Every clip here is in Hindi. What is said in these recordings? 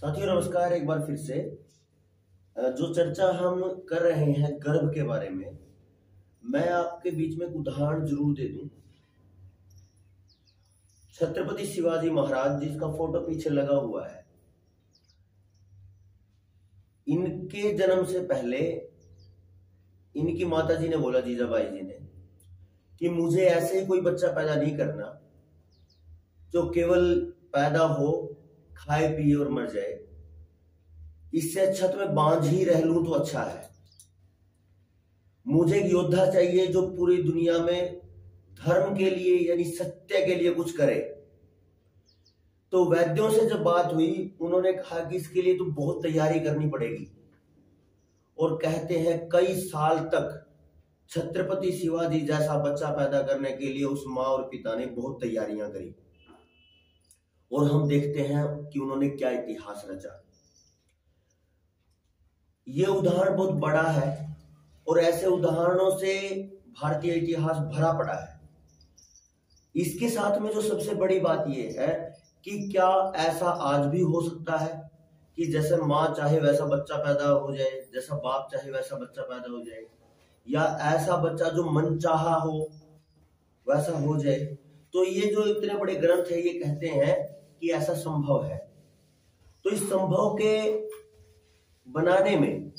साथियों नमस्कार। एक बार फिर से जो चर्चा हम कर रहे हैं गर्भ के बारे में, मैं आपके बीच में एक उदाहरण जरूर दे दूं। छत्रपति शिवाजी महाराज जिसका फोटो पीछे लगा हुआ है, इनके जन्म से पहले इनकी माता जी ने बोला, जीजाबाई जी ने, कि मुझे ऐसे ही कोई बच्चा पैदा नहीं करना जो केवल पैदा हो, खाए पिए और मर जाए। इससे अच्छा तो मैं बांझ ही रह लूं तो अच्छा है। मुझे एक योद्धा चाहिए जो पूरी दुनिया में धर्म के लिए यानी सत्य के लिए कुछ करे। तो वैद्यों से जब बात हुई, उन्होंने कहा कि इसके लिए तो बहुत तैयारी करनी पड़ेगी, और कहते हैं कई साल तक छत्रपति शिवाजी जैसा बच्चा पैदा करने के लिए उस माँ और पिता ने बहुत तैयारियां करी। और हम देखते हैं कि उन्होंने क्या इतिहास रचा। ये उदाहरण बहुत बड़ा है और ऐसे उदाहरणों से भारतीय इतिहास भरा पड़ा है। इसके साथ में जो सबसे बड़ी बात यह है कि क्या ऐसा आज भी हो सकता है कि जैसे माँ चाहे वैसा बच्चा पैदा हो जाए, जैसा बाप चाहे वैसा बच्चा पैदा हो जाए, या ऐसा बच्चा जो मनचाहा हो वैसा हो जाए। तो ये जो इतने बड़े ग्रंथ है ये कहते हैं कि ऐसा संभव है। तो इस संभव के बनाने में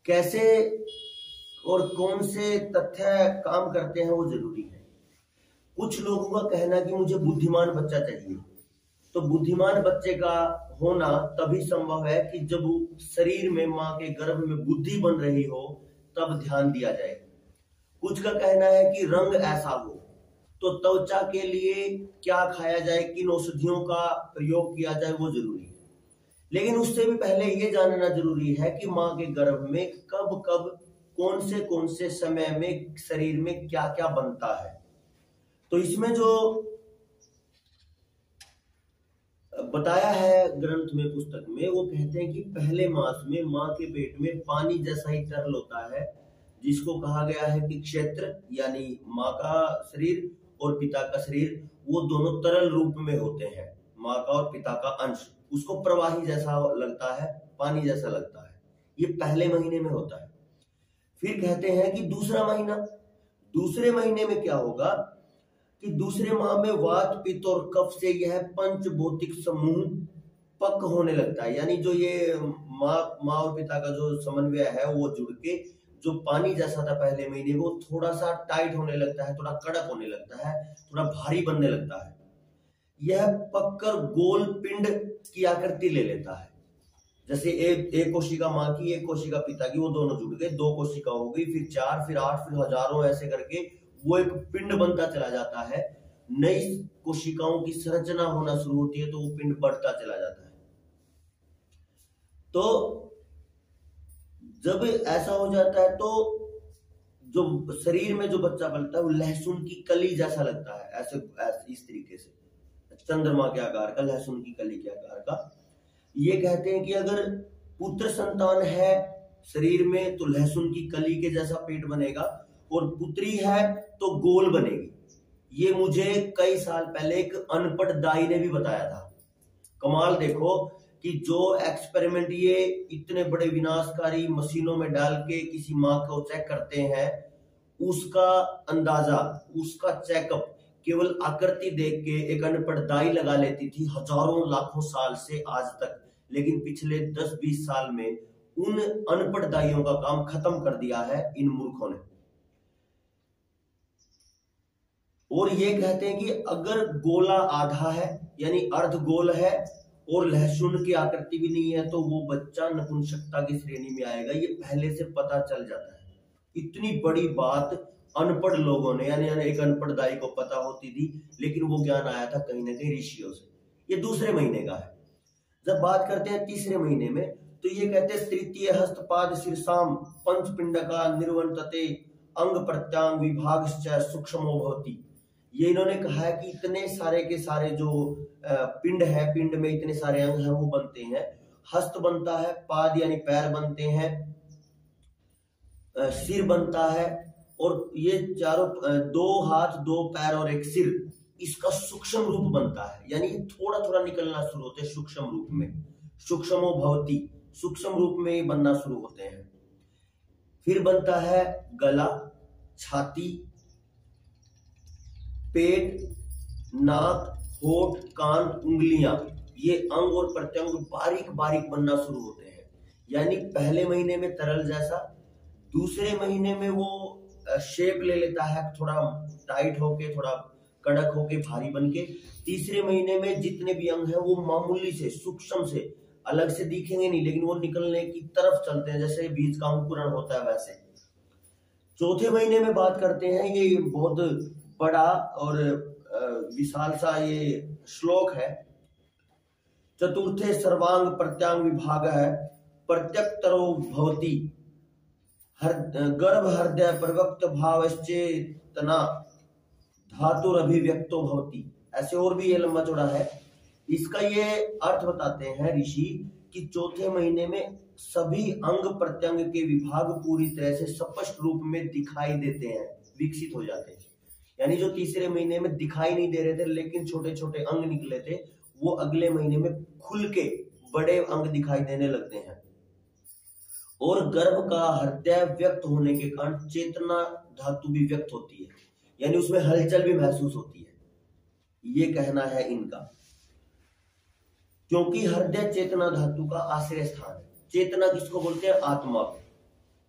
कैसे और कौन से तथ्य काम करते हैं वो जरूरी है। कुछ लोगों का कहना कि मुझे बुद्धिमान बच्चा चाहिए। तो बुद्धिमान बच्चे का होना तभी संभव है कि जब शरीर में, मां के गर्भ में बुद्धि बन रही हो, तब ध्यान दिया जाए। कुछ का कहना है कि रंग ऐसा हो, तो त्वचा के लिए क्या खाया जाए, किन औषधियों का प्रयोग किया जाए, वो जरूरी है। लेकिन उससे भी पहले ये जानना जरूरी है कि मां के गर्भ में कब कब कौन से समय में शरीर में क्या क्या बनता है। तो इसमें जो बताया है ग्रंथ में, पुस्तक में, वो कहते हैं कि पहले मास में मां के पेट में पानी जैसा ही तरल होता है, जिसको कहा गया है कि क्षेत्र, यानी मां का शरीर और पिता का शरीर, वो दोनों तरल रूप में होते हैं। मां का और पिता का अंश उसको प्रवाही जैसा लगता है, पानी जैसा लगता है। ये पहले महीने में होता है। फिर कहते हैं कि दूसरे महीने में क्या होगा कि दूसरे माह में वात, पित्त और कफ से यह पंच भौतिक समूह पक्क होने लगता है। यानी जो ये माँ और पिता का जो समन्वय है वो जुड़ के जो पानी जैसा था पहले महीने, वो थोड़ा सा टाइट होने लगता है, थोड़ा कड़क होने लगता है, थोड़ा भारी बनने लगता है। यह पककर गोल पिंड की आकृति ले लेता है। जैसे एक कोशिका माँ की, एक कोशिका पिता की, वो दोनों जुड़ गए, 2 कोशिका हो गई, फिर 4, फिर 8, फिर हजारों, ऐसे करके वो एक पिंड बनता चला जाता है। नई कोशिकाओं की संरचना होना शुरू होती है, तो वो पिंड बढ़ता चला जाता है। तो जब ऐसा हो जाता है तो जो शरीर में जो बच्चा बनता है वो लहसुन की कली जैसा लगता है, ऐसे इस तरीके से, चंद्रमा के आकार का, लहसुन की कली के आकार का। ये कहते हैं कि अगर पुत्र संतान है शरीर में तो लहसुन की कली के जैसा पेट बनेगा, और पुत्री है तो गोल बनेगी। ये मुझे कई साल पहले एक अनपढ़ दाई ने भी बताया था। कमाल देखो कि जो एक्सपेरिमेंट ये इतने बड़े विनाशकारी मशीनों में डाल के किसी माँ को चेक करते हैं, उसका अंदाजा, उसका चेकअप केवल आकृति देख के एक अनपढ़ दाई लगा लेती थी हजारों लाखों साल से आज तक। लेकिन पिछले 10-20 साल में उन अनपढ़ दाइयों का काम खत्म कर दिया है इन मूर्खों ने। और ये कहते हैं कि अगर गोला आधा है, यानी अर्ध गोल है, और लहसुन की आकृति भी नहीं है, तो वो बच्चा नपुंसकता की श्रेणी में आएगा। ये पहले से पता चल जाता है। इतनी बड़ी बात अनपढ़ लोगों ने, यानी एक अनपढ़ दाई को पता होती थी, लेकिन वो ज्ञान आया था कहीं ना कहीं ऋषियों से। ये दूसरे महीने का है। जब बात करते हैं तीसरे महीने में, तो ये कहते हैं तृतीय हस्तपाद शीर्षाम पंच पिंडका निर्वर्तते अंग प्रत्यांग विभागश्च सूक्ष्मो भवति। ये इन्होंने कहा है कि इतने सारे के सारे जो पिंड है, पिंड में इतने सारे अंग हैं वो बनते हैं। हस्त बनता है, पाद यानी पैर बनते हैं, सिर बनता है, और ये चारों 2 हाथ 2 पैर और एक सिर, इसका सूक्ष्म रूप बनता है, यानी थोड़ा थोड़ा निकलना शुरू होते हैं सूक्ष्म रूप में, सूक्ष्मो भवति, सूक्ष्म रूप में बनना शुरू होते हैं। फिर बनता है गला, छाती, पेट, नाक, होठ, कान, उंगलियां, ये अंग और प्रत्यंग बारीक बारीक बनना शुरू होते हैं। यानी पहले महीने में तरल जैसा, दूसरे महीने में वो शेप ले लेता है, थोड़ा टाइट होके, थोड़ा कड़क होके, भारी बनके। तीसरे महीने में जितने भी अंग हैं वो मामूली से, सूक्ष्म से, अलग से दिखेंगे नहीं, लेकिन वो निकलने की तरफ चलते हैं, जैसे बीज का अंकुरण होता है वैसे। चौथे महीने में बात करते हैं, ये बहुत बड़ा और विशाल सा ये श्लोक है। चतुर्थे सर्वांग प्रत्यांग विभाग है, प्रत्यक्तरो भवति, गर्भ हृदय प्रवक्त भावश्चेतना धातुर अभिव्यक्तो भवति। ऐसे और भी ये लंबा चौड़ा है। इसका ये अर्थ बताते हैं ऋषि कि चौथे महीने में सभी अंग प्रत्यंग के विभाग पूरी तरह से स्पष्ट रूप में दिखाई देते हैं, विकसित हो जाते हैं। यानी जो तीसरे महीने में दिखाई नहीं दे रहे थे लेकिन छोटे छोटे अंग निकले थे, वो अगले महीने में खुल के बड़े अंग दिखाई देने लगते हैं। और गर्भ का हृदय व्यक्त होने के कारण चेतना धातु भी व्यक्त होती है, यानी उसमें हलचल भी महसूस होती है, ये कहना है इनका। क्योंकि हृदय चेतना धातु का आश्रय स्थान है। चेतना किसको बोलते हैं? आत्मा को।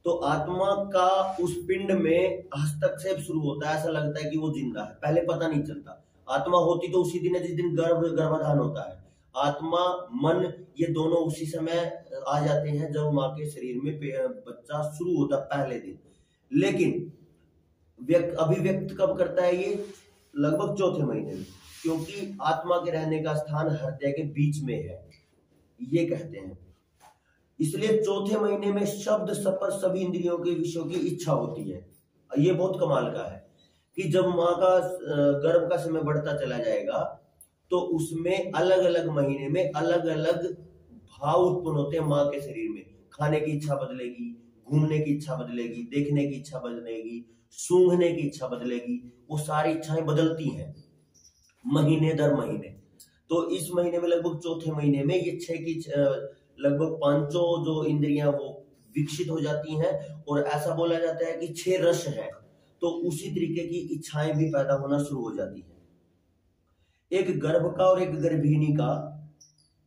तो आत्मा का उस पिंड में हस्तक्षेप शुरू होता है, ऐसा लगता है कि वो जिंदा है, पहले पता नहीं चलता। आत्मा होती तो उसी दिन है जिस दिन गर्भाधान होता है। आत्मा, मन, ये दोनों उसी समय आ जाते हैं जब माँ के शरीर में बच्चा शुरू होता है, पहले दिन। लेकिन अभिव्यक्त कब करता है ये? लगभग चौथे महीने में, क्योंकि आत्मा के रहने का स्थान हृदय के बीच में है, ये कहते हैं। इसलिए चौथे महीने में शब्द स्पर्श सभी इंद्रियों के विषयों की इच्छा होती है। ये बहुत कमाल का है कि जब माँ का गर्भ का समय बढ़ता चला जाएगा तो उसमें अलग अलग महीने में अलग अलग भाव उत्पन्न होते हैं माँ के शरीर में। खाने की इच्छा बदलेगी, घूमने की इच्छा बदलेगी, देखने की इच्छा बदलेगी, सूंघने की इच्छा बदलेगी, वो सारी इच्छाएं बदलती हैं महीने दर महीने। तो इस महीने में लगभग चौथे महीने में ये 6 की लगभग 5 जो इंद्रियां वो विकसित हो जाती हैं। और ऐसा बोला जाता है कि 6 रस हैं, तो उसी तरीके की इच्छाएं भी पैदा होना शुरू हो जाती हैं। एक गर्भ का और एक गर्भिणी का,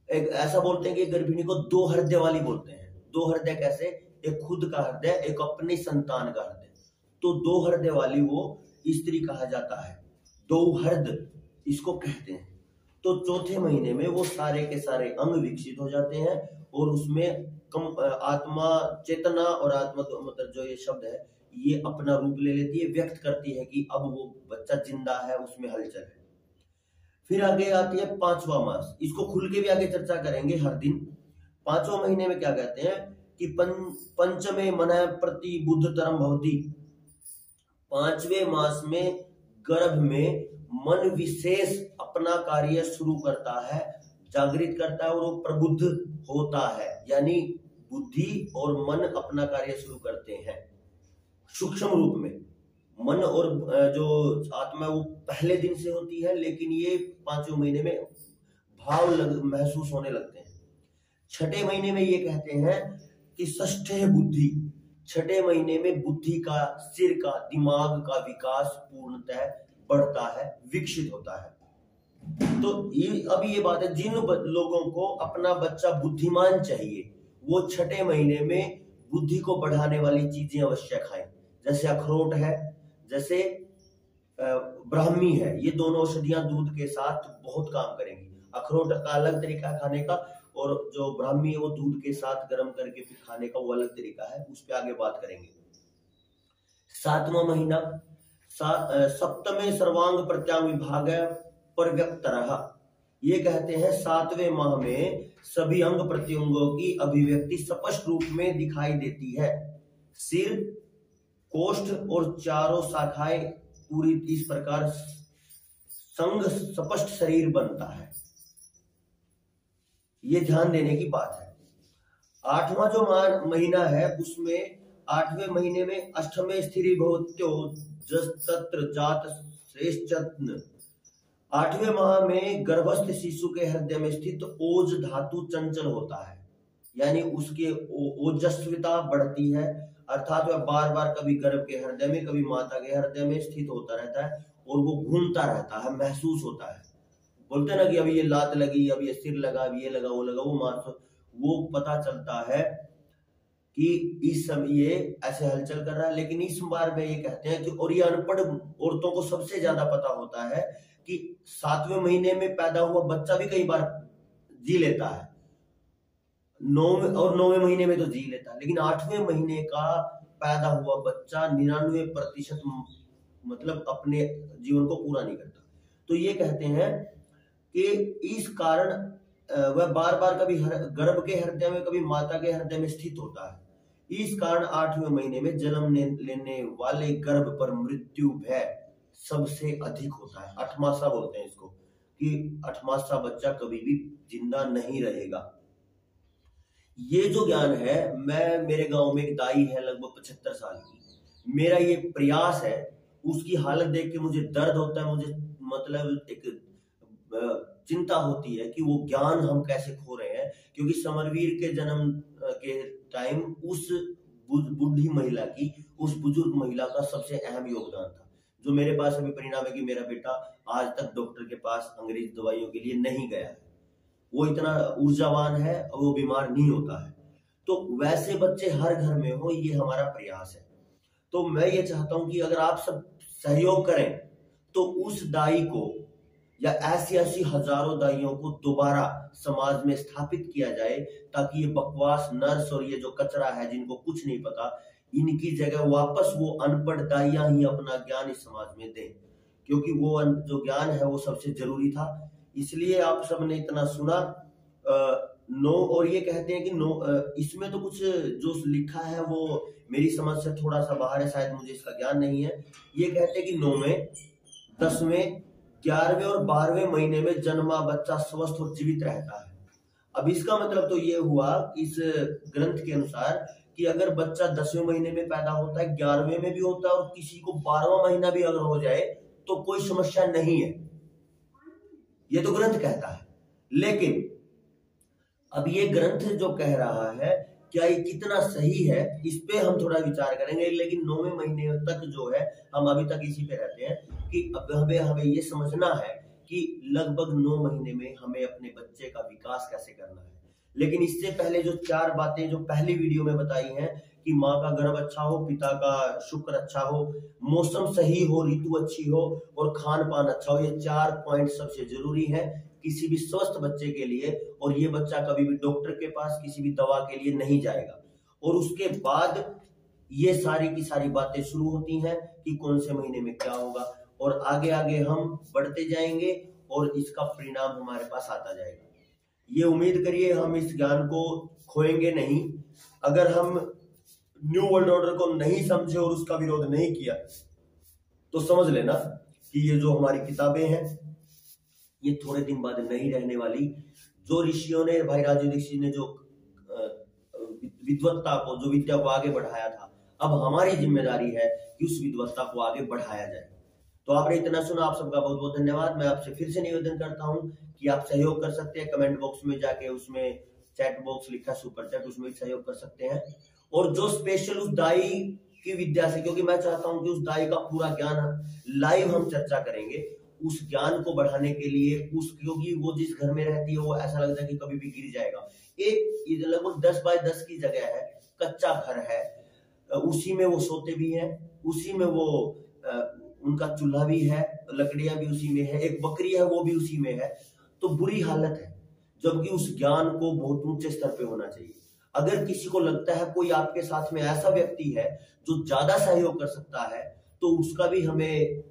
एक ऐसा बोलते हैं कि गर्भिणी को 2 हृदय वाली बोलते हैं। 2 हृदय कैसे? एक खुद का हृदय, एक अपनी संतान का हृदय। तो 2 हृदय वाली वो स्त्री कहा जाता है, 2 हृदय इसको कहते हैं। तो चौथे महीने में वो सारे के सारे अंग विकसित हो जाते हैं और उसमें आत्मा, चेतना और आत्मा मतलब जो ये शब्द है ये अपना रूप ले लेती है, व्यक्त करती है कि अब वो बच्चा जिंदा है, उसमें हलचल है। फिर आगे आती है 5वां मास। इसको खुल के भी आगे चर्चा करेंगे हर दिन। 5वें महीने में क्या कहते हैं कि पंचमे मन प्रति बुद्ध तरम भवति। 5वें मास में गर्भ में मन विशेष अपना कार्य शुरू करता है, जागृत करता है और वो प्रबुद्ध होता है। यानी बुद्धि और मन अपना कार्य शुरू करते हैं सूक्ष्म रूप में। मन और जो आत्मा है वो पहले दिन से होती है, लेकिन ये 5वें महीने में भाव महसूस होने लगते हैं। 6ठे महीने में ये कहते हैं कि षष्ठे बुद्धि। 6ठे महीने में बुद्धि का, सिर का, दिमाग का विकास पूर्णतः बढ़ता है, विकसित होता है। तो अभी ये बात है, जिन लोगों को अपना बच्चा बुद्धिमान चाहिए वो 6ठे महीने में बुद्धि को बढ़ाने वाली चीजें अवश्य खाएं। जैसे अखरोट है, जैसे ब्राह्मी है, ये दोनों औषधियां दूध के साथ बहुत काम करेंगी। अखरोट का अलग तरीका है खाने का, और जो ब्राह्मी है वो दूध के साथ गर्म करके फिर खाने का वो अलग तरीका है, उस पर आगे बात करेंगे। 7वां महीना, सप्तमे सर्वांग प्रत्यांग विभाग परव्यक्त रहा। ये कहते हैं 7वें माह में सभी अंग प्रत्यंगों की अभिव्यक्ति स्पष्ट रूप में दिखाई देती है। सिर, कोष्ठ और चारों शाखाएं पूरी इस प्रकार संग स्पष्ट शरीर बनता है। ये ध्यान देने की बात है। 8वां जो महीना है उसमें 8वें महीने में अष्टमे स्थिरी भवत्यो जस्तत्र जात श्रेष्ठत्न 8वें माह में गर्भस्थ शिशु के हृदय में स्थित ओज धातु चंचल होता है, यानी उसकी ओजस्विता बढ़ती है, अर्थात वह बार बार कभी गर्भ के हृदय में कभी माता के हृदय में स्थित होता रहता है और वो घूमता रहता है, महसूस होता है। बोलते ना कि अभी ये लात लगी, अब ये सिर लगा, अब ये लगा, वो लगा, वो पता चलता है कि इस समय ये ऐसे हलचल कर रहा है। लेकिन इस बार में ये कहते हैं कि, और ये अनपढ़ औरतों को सबसे ज्यादा पता होता है कि 7वें महीने में पैदा हुआ बच्चा भी कई बार जी लेता है, 9वें महीने में तो जी लेता है, लेकिन 8वें महीने का पैदा हुआ बच्चा 99% मतलब अपने जीवन को पूरा नहीं करता। तो ये कहते हैं कि इस कारण वह बार बार कभी गर्भ के हृदय में कभी माता के हृदय में स्थित होता है। इस कारण 8वें महीने में जन्म लेने वाले गर्भ पर मृत्यु भय सबसे अधिक होता है। अठमासा बोलते हैं इसको, कि अठमासा बच्चा कभी भी जिंदा नहीं रहेगा। ये जो ज्ञान है, मेरे गांव में एक दाई है लगभग 75 साल की, मेरा ये प्रयास है, उसकी हालत देख के मुझे दर्द होता है, मुझे मतलब एक चिंता होती है कि वो ज्ञान हम कैसे खो रहे हैं। क्योंकि समरवीर के जन्म के टाइम उस बुढ़ी महिला की, उस बुजुर्ग महिला का सबसे अहम योगदान था, जो मेरे पास अभी परिणाम है कि मेरा बेटा आज तक डॉक्टर के पास अंग्रेजी दवाइयों के लिए नहीं गया है। वो इतना ऊर्जावान है और वो बीमार नहीं होता है। तो वैसे बच्चे हर घर में हो, ये हमारा प्रयास है। तो मैं ये चाहता हूं कि अगर आप सब सहयोग करें तो उस दाई को या ऐसी हजारों दाइयों को दोबारा समाज में स्थापित किया जाए, ताकि ये बकवास नर्स और ये जो कचरा है जिनको कुछ नहीं पता, इनकी जगह वापस वो अनपढ़ दाइयां ही अपना ज्ञान इस समाज में दें, क्योंकि वो जो ज्ञान है वो सबसे जरूरी था। इसलिए आप सबने इतना सुना। नो, और ये कहते हैं कि नो, इसमें तो कुछ जो लिखा है वो मेरी समझ से थोड़ा सा बाहर है, शायद मुझे इसका ज्ञान नहीं है। ये कहते हैं कि 9वें, 10वें, 11वें और 12वें महीने में जन्मा बच्चा स्वस्थ और जीवित रहता है। अब इसका मतलब तो ये हुआ इस ग्रंथ के अनुसार कि अगर बच्चा 10वें महीने में पैदा होता है, 11वें में भी होता है और किसी को 12वां महीना भी अगर हो जाए तो कोई समस्या नहीं है, ये तो ग्रंथ कहता है। लेकिन अब ये ग्रंथ जो कह रहा है, क्या ये कितना सही है, इस पे हम थोड़ा विचार करेंगे। लेकिन 9वें महीने तक जो है, हम अभी तक इसी पे रहते हैं कि अब हमें ये समझना है कि लगभग 9 महीने में हमें अपने बच्चे का विकास कैसे करना है। लेकिन इससे पहले जो 4 बातें जो पहली वीडियो में बताई हैं कि माँ का गर्भ अच्छा हो, पिता का शुक्र अच्छा हो, मौसम सही हो, ऋतु अच्छी हो और खान पान अच्छा हो, ये 4 पॉइंट सबसे जरूरी है किसी भी स्वस्थ बच्चे के लिए। और ये बच्चा कभी भी डॉक्टर के पास किसी भी दवा के लिए नहीं जाएगा। और उसके बाद ये सारी की सारी बातें शुरू होती हैं कि कौन से महीने में क्या होगा, और आगे आगे हम बढ़ते जाएंगे और इसका परिणाम हमारे पास आता जाएगा। ये उम्मीद करिए हम इस ज्ञान को खोएंगे नहीं। अगर हम न्यू वर्ल्ड ऑर्डर को नहीं समझे और उसका विरोध नहीं किया तो समझ लेना कि ये जो हमारी किताबें हैं ये थोड़े दिन बाद नहीं रहने वाली। जो ऋषियों ने, भाई राजू दीक्षित ने जो विद्वत्ता को, जो विद्या को आगे बढ़ाया था, अब हमारी जिम्मेदारी है कि उस विद्वत्ता को आगे बढ़ाया जाए। तो आपने इतना सुना, आप सबका बहुत बहुत धन्यवाद। मैं आपसे फिर से निवेदन करता हूं कि आप सहयोग कर सकते हैं, कमेंट बॉक्स में जाके उसमें चैट बॉक्स लिखा सुपर चैट, उसमें सहयोग कर सकते हैं। और जो स्पेशल उस दाई की विद्या से, क्योंकि मैं चाहता हूं कि उस दाई का पूरा ज्ञान लाइव हम चर्चा करेंगे, उस ज्ञान को बढ़ाने के लिए, क्योंकि वो जिस घर में रहती है वो ऐसा लगता है कि कभी भी गिर जाएगा। एक लगभग 10 बाय 10 की जगह है, कच्चा घर है, उसी में वो सोते भी हैं, उसी में वो उनका चूल्हा भी है, लकड़ियां भी उसी में है, एक बकरी है वो भी उसी में है। तो बुरी हालत है, जबकि उस ज्ञान को बहुत ऊंचे स्तर पे होना चाहिए। अगर किसी को लगता है कोई आपके साथ में ऐसा व्यक्ति है जो ज्यादा सहयोग कर सकता है, तो उसका भी हमें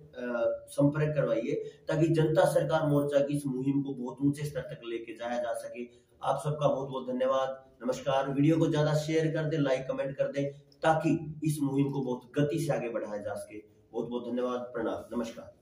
संपर्क करवाइए, ताकि जनता सरकार मोर्चा की इस मुहिम को बहुत ऊंचे स्तर तक लेके जाया जा सके। आप सबका बहुत बहुत धन्यवाद, नमस्कार। वीडियो को ज्यादा शेयर कर दे, लाइक कमेंट कर दे, ताकि इस मुहिम को बहुत गति से आगे बढ़ाया जा सके। बहुत बहुत धन्यवाद, प्रणाम, नमस्कार।